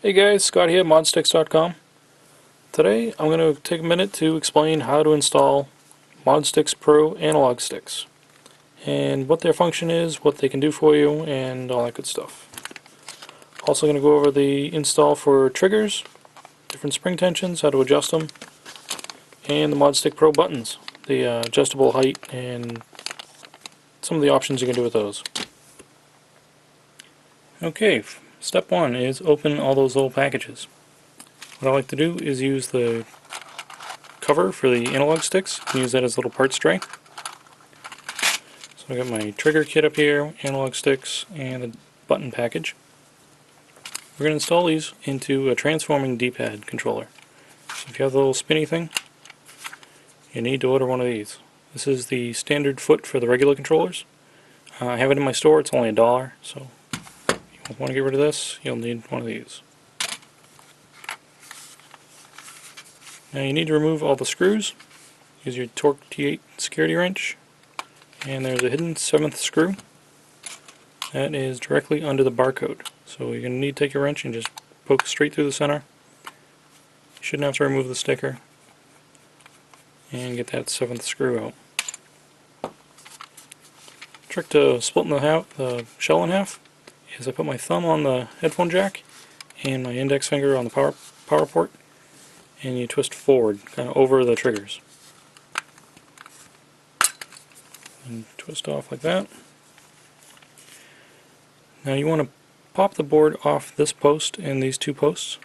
Hey guys, Scott here, Modsticks.com. Today I'm going to take a minute to explain how to install Modsticks Pro analog sticks and what their function is, what they can do for you, and all that good stuff. Also going to go over the install for triggers, different spring tensions, how to adjust them, and the Modstick Pro buttons, the adjustable height, and some of the options you can do with those. Okay, step one is open all those little packages. What I like to do is use the cover for the analog sticks and use that as a little parts tray. So I got my trigger kit up here, analog sticks, and the button package. We're going to install these into a transforming D-pad controller. So if you have the little spinny thing, you need to order one of these. This is the standard foot for the regular controllers. I have it in my store, it's only $1, so if you want to get rid of this, you'll need one of these. Now you need to remove all the screws. Use your Torque T8 security wrench, and there's a hidden 7th screw that is directly under the barcode. So you're going to need to take your wrench and just poke straight through the center. You shouldn't have to remove the sticker, and get that 7th screw out. Trick to splitting the shell in half is I put my thumb on the headphone jack and my index finger on the power port, and you twist forward, kind of over the triggers. And twist off like that. Now you want to pop the board off this post and these two posts.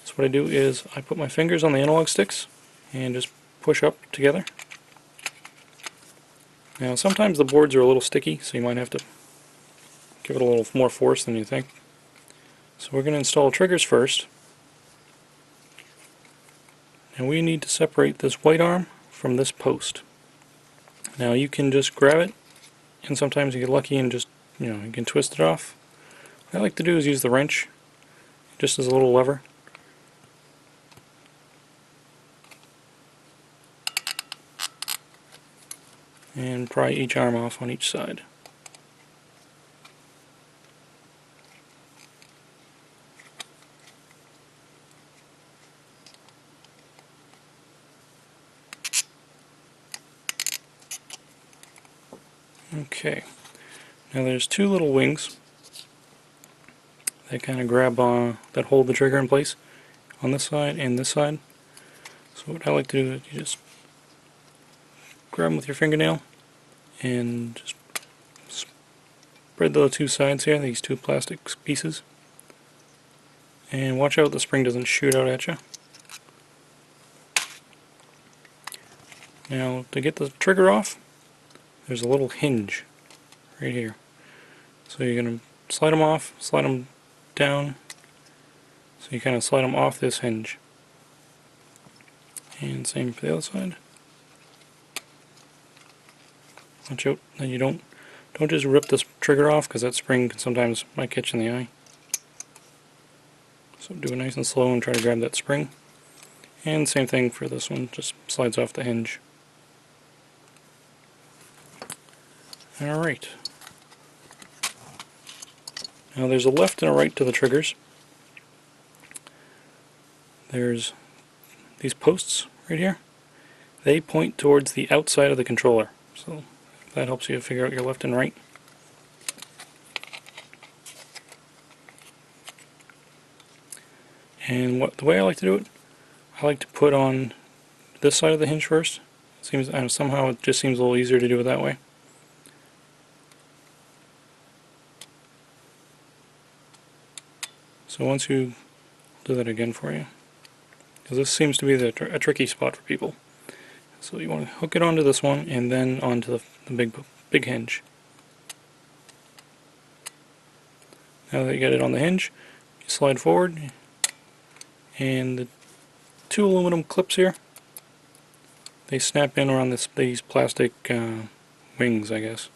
So what I do is I put my fingers on the analog sticks and just push up together. Now sometimes the boards are a little sticky, so you might have to give it a little more force than you think. So we're going to install triggers first. And we need to separate this white arm from this post. Now you can just grab it, and sometimes you get lucky and just, you can twist it off. What I like to do is use the wrench, just as a little lever. And pry each arm off on each side. Okay, now there's two little wings that kind of grab that hold the trigger in place on this side and this side. So what I like to do is you just grab them with your fingernail and just spread the two sides here, these two plastic pieces, and watch out the spring doesn't shoot out at you. Now to get the trigger off, there's a little hinge right here. So you're going to slide them off, slide them down, so you kind of slide them off this hinge. And same for the other side. Watch out that you don't just rip this trigger off, because that spring can sometimes might catch in the eye. So do it nice and slow and try to grab that spring. And same thing for this one, just slides off the hinge. Alright. Now there's a left and a right to the triggers. There's these posts right here. They point towards the outside of the controller. So that helps you figure out your left and right. And the way I like to do it, I like to put on this side of the hinge first. Somehow it just seems a little easier to do it that way. So once you do that again for you, because this seems to be a tricky spot for people. So you want to hook it onto this one and then onto the big hinge. Now that you get it on the hinge, you slide forward, and the two aluminum clips here, they snap in around these plastic wings, I guess.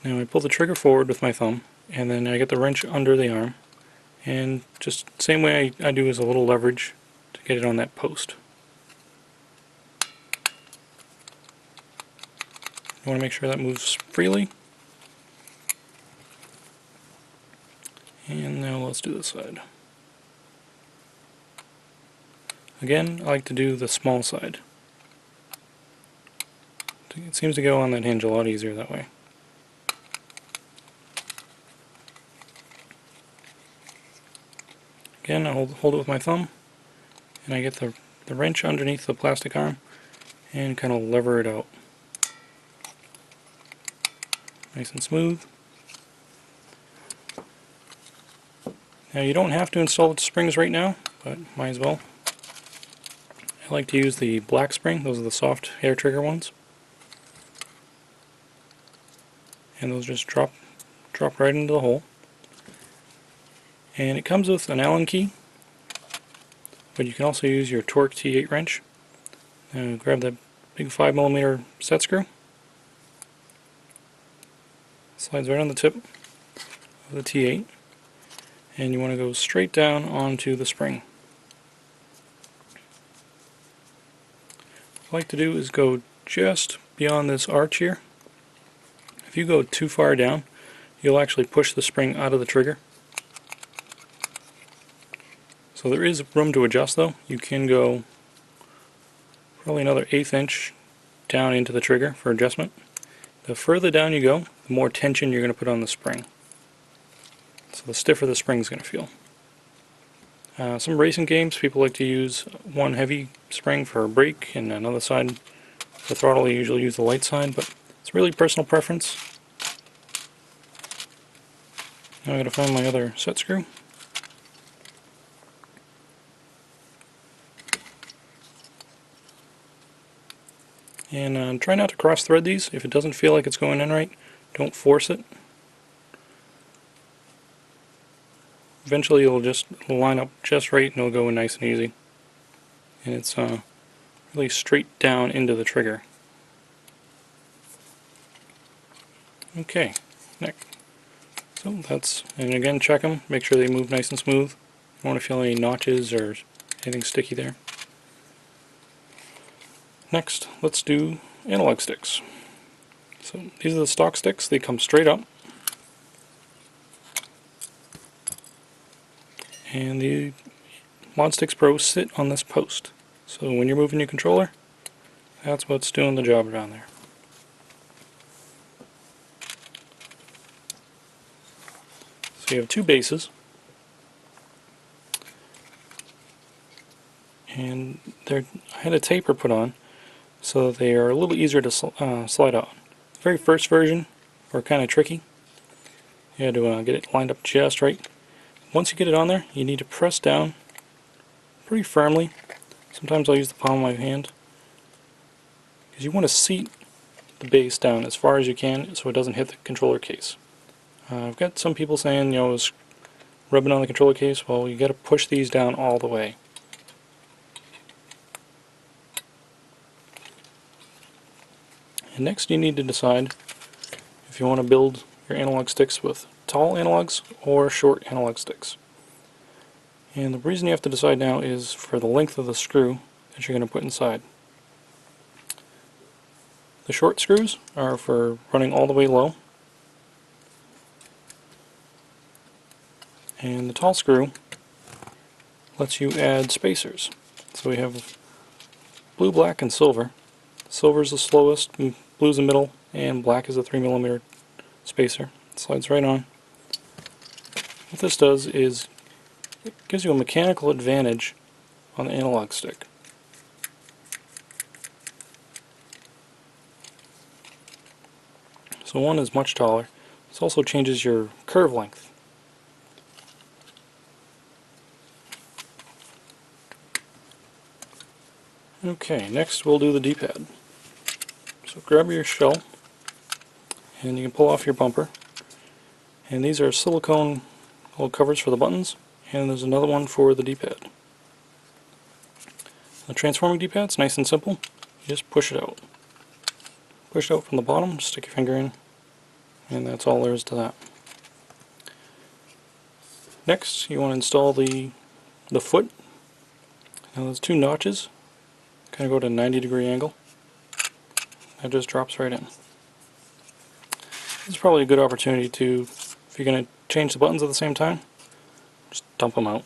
Now I pull the trigger forward with my thumb, and then I get the wrench under the arm, and just same way I do is a little leverage to get it on that post. You want to make sure that moves freely. And now let's do this side. Again, I like to do the small side. It seems to go on that hinge a lot easier that way. Again, I hold it with my thumb, and I get the wrench underneath the plastic arm and kind of lever it out. Nice and smooth. Now you don't have to install the springs right now, but might as well. I like to use the black spring, those are the soft hair trigger ones. And those just drop right into the hole. And it comes with an Allen key, but you can also use your Torque T8 wrench. Grab that big 5mm set screw. Slides right on the tip of the T8, and you want to go straight down onto the spring. What I like to do is go just beyond this arch here. If you go too far down, you'll actually push the spring out of the trigger. So there is room to adjust though. You can go probably another 1/8 inch down into the trigger for adjustment. The further down you go, the more tension you're going to put on the spring. So the stiffer the spring is going to feel. Some racing games, people like to use one heavy spring for a brake and another side for throttle. They usually use the light side, but it's really personal preference. Now I've got to find my other set screw. And try not to cross thread these. If it doesn't feel like it's going in right, don't force it. Eventually it'll line up just right and it'll go in nice and easy. And it's really straight down into the trigger. Okay, next. So that's, and again check them, make sure they move nice and smooth. You don't want to feel any notches or anything sticky there. Next, let's do analog sticks. So these are the stock sticks, they come straight up. And the Modsticks Pro sit on this post. So when you're moving your controller, that's what's doing the job around there. So you have two bases. And I had a taper put on so that they are a little easier to slide on. The very first version were kind of tricky. You had to get it lined up just right. Once you get it on there, you need to press down pretty firmly. Sometimes I'll use the palm of my hand, because you want to seat the base down as far as you can so it doesn't hit the controller case. I've got some people saying, you know, it's rubbing on the controller case. Well, you got to push these down all the way. And next you need to decide if you want to build your analog sticks with tall analogs or short analog sticks. And the reason you have to decide now is for the length of the screw that you're going to put inside. The short screws are for running all the way low, and the tall screw lets you add spacers. So we have blue, black, and silver. Silver is the slowest, blue is the middle, and black is a 3mm spacer. It slides right on. What this does is it gives you a mechanical advantage on the analog stick. So one is much taller. This also changes your curve length. Okay, next we'll do the D-pad. So grab your shell and you can pull off your bumper. And these are silicone little covers for the buttons, and there's another one for the D-pad. The transforming D-pad's nice and simple. You just push it out. Push it out from the bottom, stick your finger in, and that's all there is to that. Next, you want to install the foot. Now there's two notches, kind of go to a 90-degree angle. That just drops right in. This is probably a good opportunity to, if you're going to change the buttons at the same time, Just dump them out.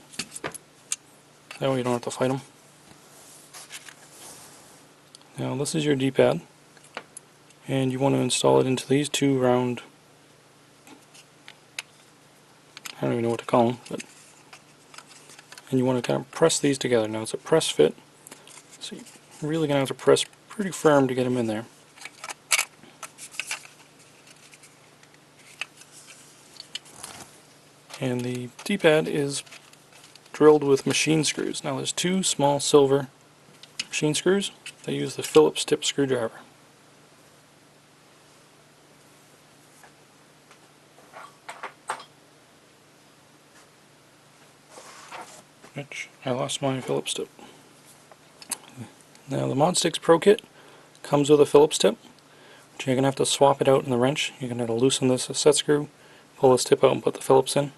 That way you don't have to fight them. Now this is your D-pad, and you want to install it into these two round, I don't even know what to call them, but, and you want to kind of press these together. Now it's a press fit, so you're really going to have to press pretty firm to get them in there. And the D-pad is drilled with machine screws. Now there's two small silver machine screws. They use the Phillips tip screwdriver. Which I lost my Phillips tip. Now the Modsticks Pro kit comes with a Phillips tip, but you're going to have to swap it out in the wrench. You're going to have to loosen this set screw, pull this tip out and put the Phillips in.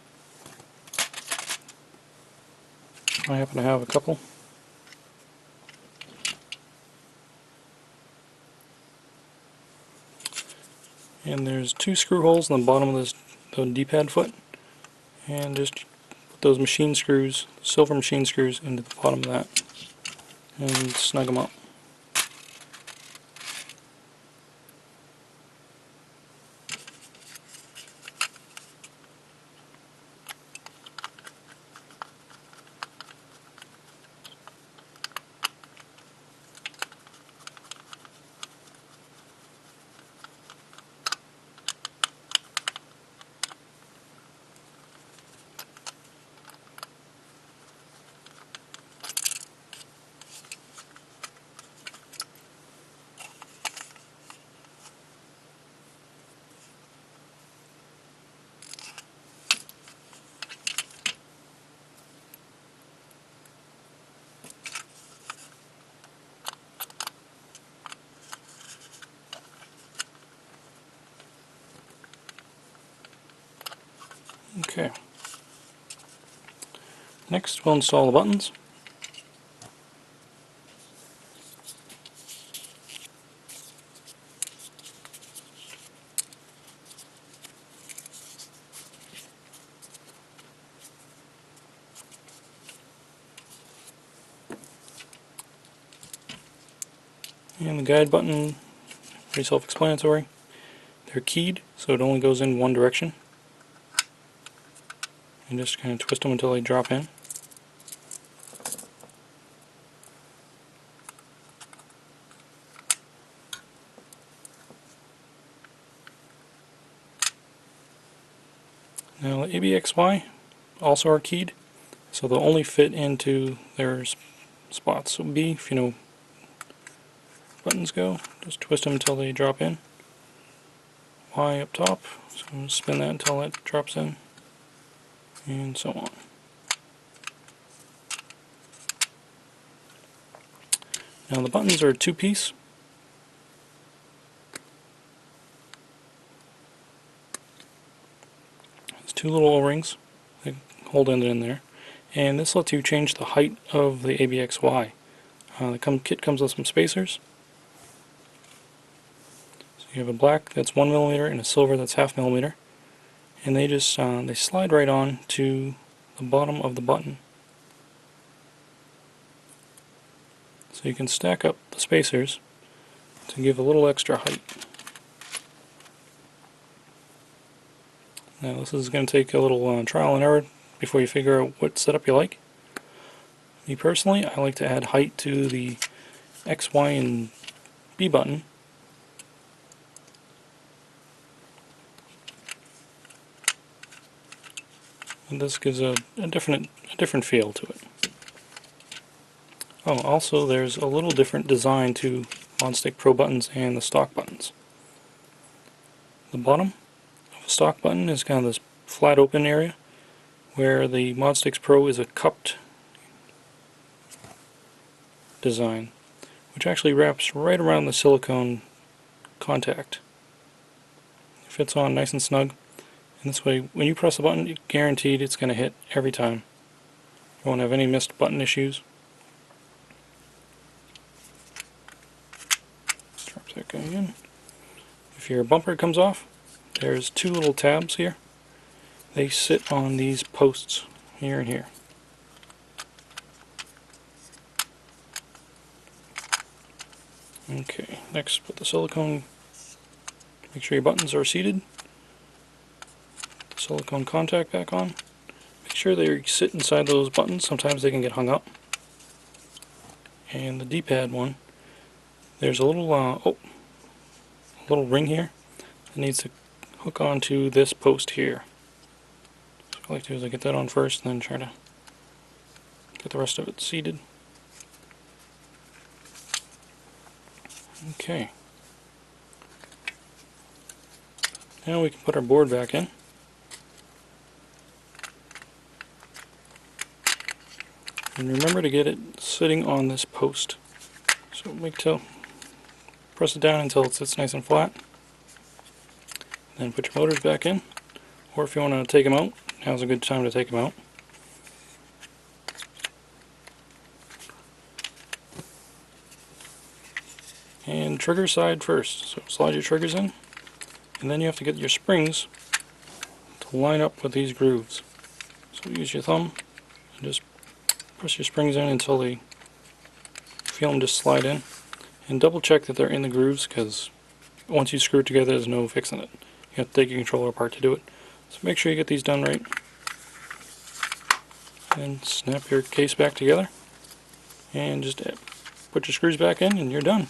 I happen to have a couple. And there's two screw holes in the bottom of the D-pad foot, and just put those machine screws, silver machine screws, into the bottom of that and snug them up. Okay. Next we'll install the buttons. And the guide button, pretty self-explanatory. They're keyed, so it only goes in one direction. And just kind of twist them until they drop in. Now the ABXY also are keyed, so they'll only fit into their spots. So B, if you know buttons go, just twist them until they drop in. Y up top, so I'm going to spin that until that drops in, and so on. Now the buttons are a two-piece. There's two little O-rings that hold it in there, and this lets you change the height of the ABXY. The kit comes with some spacers. So you have a black that's 1mm and a silver that's 0.5 mm, and they just they slide right on to the bottom of the button. So you can stack up the spacers to give a little extra height. Now this is going to take a little trial and error before you figure out what setup you like. Me personally, I like to add height to the X, Y, and B button. And this gives a different feel to it. Oh, also there's a little different design to Modsticks Pro buttons and the stock buttons. The bottom of a stock button is kind of this flat open area, where the Modsticks Pro is a cupped design, which actually wraps right around the silicone contact. It fits on nice and snug, and this way when you press the button, you're guaranteed it's going to hit every time. You won't have any missed button issues. Drop that guy in. If your bumper comes off, there's two little tabs here. They sit on these posts here and here. Okay, next put the silicone, make sure your buttons are seated. The silicone contact back on. Make sure they sit inside those buttons, sometimes they can get hung up. And the D-pad one, there's a little a little ring here that needs to hook onto this post here. So what I like to do is I get that on first and then try to get the rest of it seated. Okay. Now we can put our board back in. And remember to get it sitting on this post. So press it down until it sits nice and flat. Then put your motors back in. Or if you want to take them out, now's a good time to take them out. And trigger side first. So slide your triggers in, and then you have to get your springs to line up with these grooves. So use your thumb and just press your springs in until they feel them just slide in. And double check that they're in the grooves, because once you screw it together there's no fixing it. You have to take your controller apart to do it. So make sure you get these done right. And snap your case back together. And just put your screws back in and you're done.